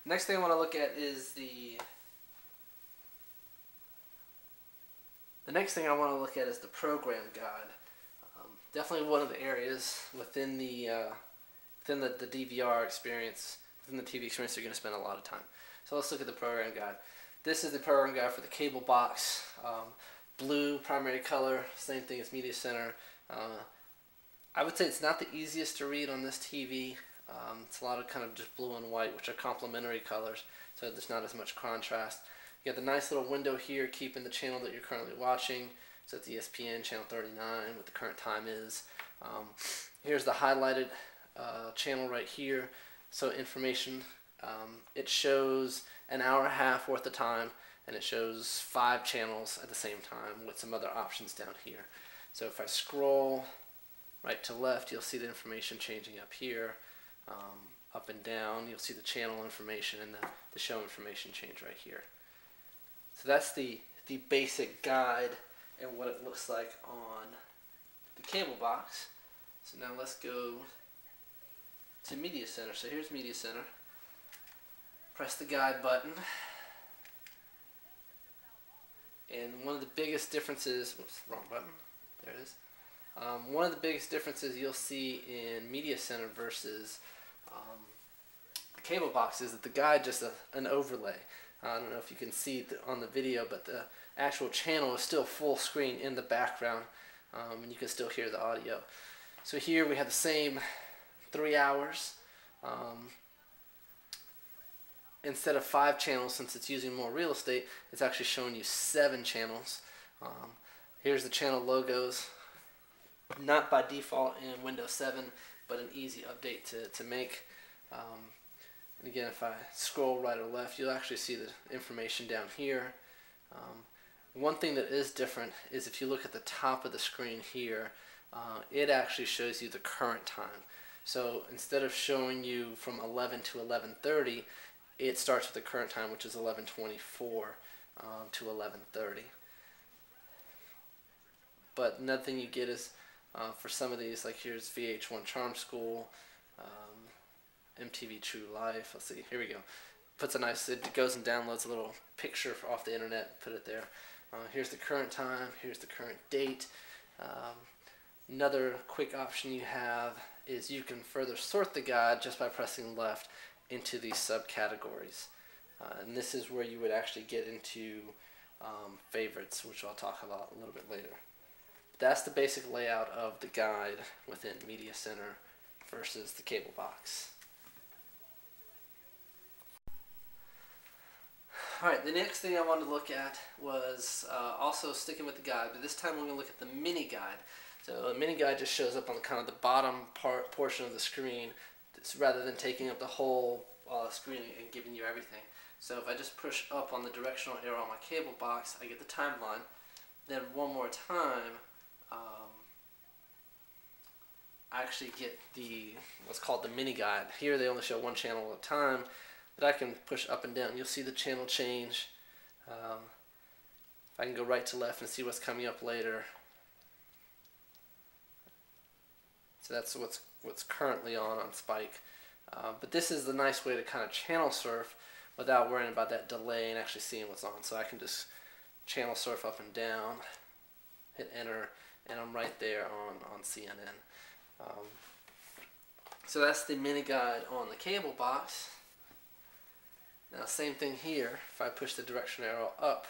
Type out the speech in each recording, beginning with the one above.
Next thing I want to look at is the next thing I want to look at is the program guide. Definitely one of the areas within the DVR experience, within the TV experience, you're going to spend a lot of time. So let's look at the program guide. This is the program guide for the cable box. Blue primary color, same thing as Media Center. I would say it's not the easiest to read on this TV. It's a lot of kind of just blue and white, which are complementary colors, so there's not as much contrast. You got the nice little window here keeping the channel that you're currently watching. So it's ESPN channel 39, what the current time is. Here's the highlighted channel right here. So information, it shows an hour and a half worth of time, and it shows 5 channels at the same time with some other options down here. So if I scroll right to left, you'll see the information changing up here. Up and down, you'll see the channel information and the show information change right here. So that's the basic guide and what it looks like on the cable box. So now let's go to Media Center. So here's Media Center. Press the guide button. And one of the biggest differences, whoops, wrong button, there it is. One of the biggest differences you'll see in Media Center versus the cable box is that the guide just an overlay. I don't know if you can see it on the video, but the actual channel is still full screen in the background, and you can still hear the audio. So here we have the same 3 hours. Instead of 5 channels, since it's using more real estate, it's actually showing you 7 channels. Here's the channel logos. Not by default in Windows 7, but an easy update to make. And again, if I scroll right or left, you'll actually see the information down here. One thing that is different is if you look at the top of the screen here, it actually shows you the current time. So instead of showing you from 11 to 11:30, it starts with the current time, which is 11:24 to 11:30. But another thing you get is for some of these, like here's VH1 Charm School, MTV True Life. Let's see, here we go. Puts a nice, it goes and downloads a little picture off the internet, put it there. Here's the current time, here's the current date. Another quick option you have is you can further sort the guide just by pressing left into these subcategories. And this is where you would actually get into favorites, which I'll talk about a little bit later. That's the basic layout of the guide within Media Center versus the cable box. Alright, the next thing I wanted to look at was also sticking with the guide, but this time we're going to look at the mini guide. So a mini guide just shows up on kind of the bottom portion of the screen, rather than taking up the whole screen and giving you everything. So if I just push up on the directional arrow on my cable box, I get the timeline. Then one more time, I actually get what's called the mini guide. Here they only show 1 channel at a time, but I can push up and down. You'll see the channel change. I can go right to left and see what's coming up later. So that's what's currently on Spike. But this is the nice way to kind of channel surf without worrying about that delay and actually seeing what's on. So I can just channel surf up and down, hit enter, and I'm right there on CNN. So that's the mini guide on the cable box. Now same thing here. If I push the direction arrow up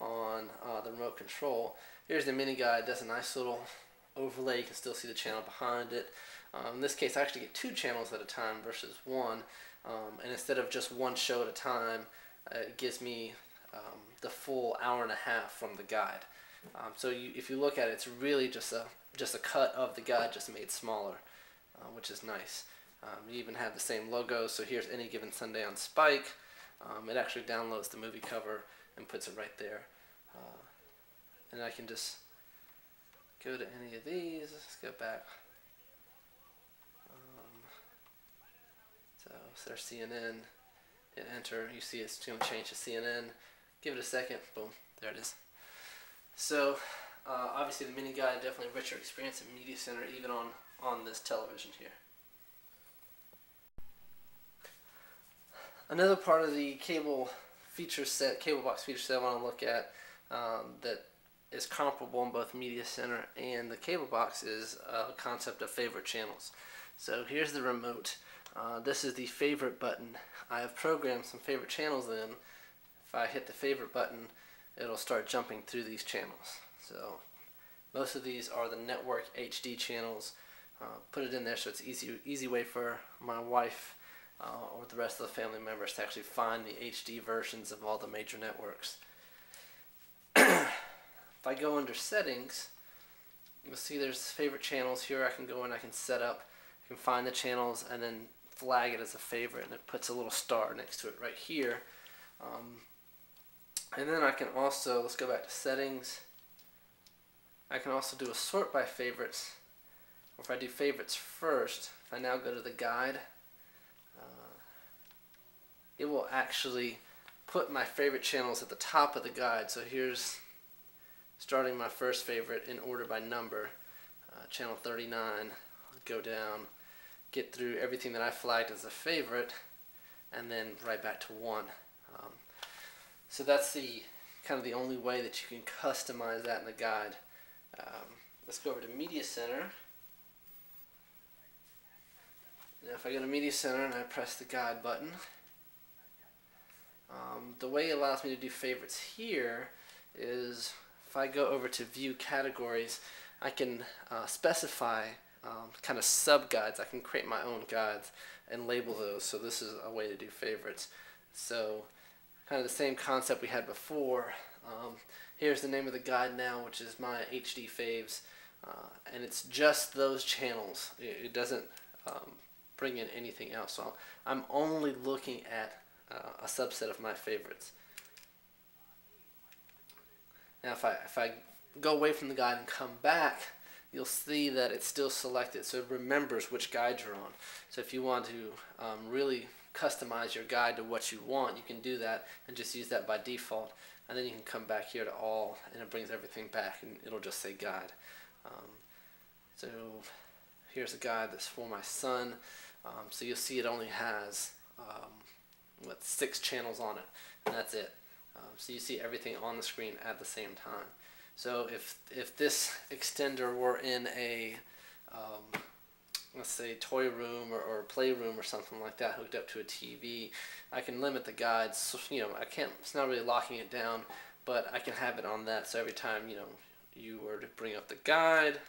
on the remote control, here's the mini guide. Does a nice little overlay. You can still see the channel behind it. In this case, I actually get 2 channels at a time versus 1. And instead of just 1 show at a time, it gives me the full hour and a half from the guide. So if you look at it, it's really just a cut of the guide, just made smaller, which is nice. You even have the same logo. So here's Any Given Sunday on Spike. It actually downloads the movie cover and puts it right there. And I can just go to any of these. Let's go back. So there's CNN. Hit enter. You see it's going to change to CNN. Give it a second. Boom. There it is. So obviously the mini guide, definitely a richer experience in Media Center, even on this television here. Another part of the cable box feature set I want to look at that is comparable in both Media Center and the cable box is a concept of favorite channels. So here's the remote. This is the favorite button. I have programmed some favorite channels in. If I hit the favorite button, it'll start jumping through these channels. So most of these are the network HD channels. Put it in there so it's easy way for my wife or the rest of the family members to actually find the HD versions of all the major networks. If I go under settings, you'll see there's favorite channels here. I can go in, I can set up, I can find the channels and then flag it as a favorite, and it puts a little star next to it right here. And then I can also, let's go back to settings, I can also do a sort by favorites. Or if I do favorites first, if I now go to the guide, it will actually put my favorite channels at the top of the guide. So here's starting my first favorite in order by number, channel 39, go down, get through everything that I flagged as a favorite, and then right back to 1. So that's the kind of the only way that you can customize that in the guide. Let's go over to Media Center. Now if I go to Media Center and I press the guide button, the way it allows me to do favorites here is if I go over to view categories, I can specify kind of sub-guides. I can create my own guides and label those. So this is a way to do favorites. So kind of the same concept we had before. Here's the name of the guide now, which is my HD faves, and it's just those channels. It doesn't bring in anything else. So I'm only looking at a subset of my favorites. Now if I go away from the guide and come back, you'll see that it's still selected, so it remembers which guide you're on. So if you want to really customize your guide to what you want, you can do that and just use that by default, and then you can come back here to all and it brings everything back and it'll just say guide. So here's a guide that's for my son. So you'll see it only has 6 channels on it, and that's it. So you see everything on the screen at the same time. So if this extender were in a let's say toy room or playroom or something like that, hooked up to a TV, I can limit the guides. So, I can't. It's not really locking it down, but I can have it on that. So every time you were to bring up the guide,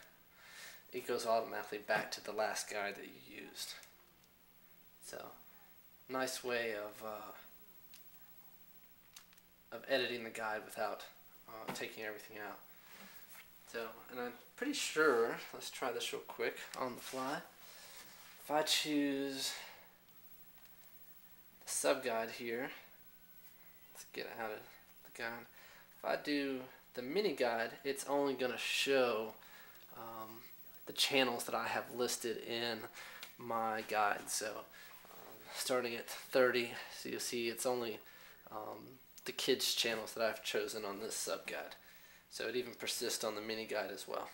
it goes automatically back to the last guide that you used. So nice way of editing the guide without taking everything out. So, and I'm pretty sure, let's try this real quick on the fly. If I choose the sub-guide here, let's get out of the guide. If I do the mini-guide, it's only going to show the channels that I have listed in my guide. So, starting at 30, so you'll see it's only the kids channels that I've chosen on this sub-guide. So it even persists on the mini guide as well.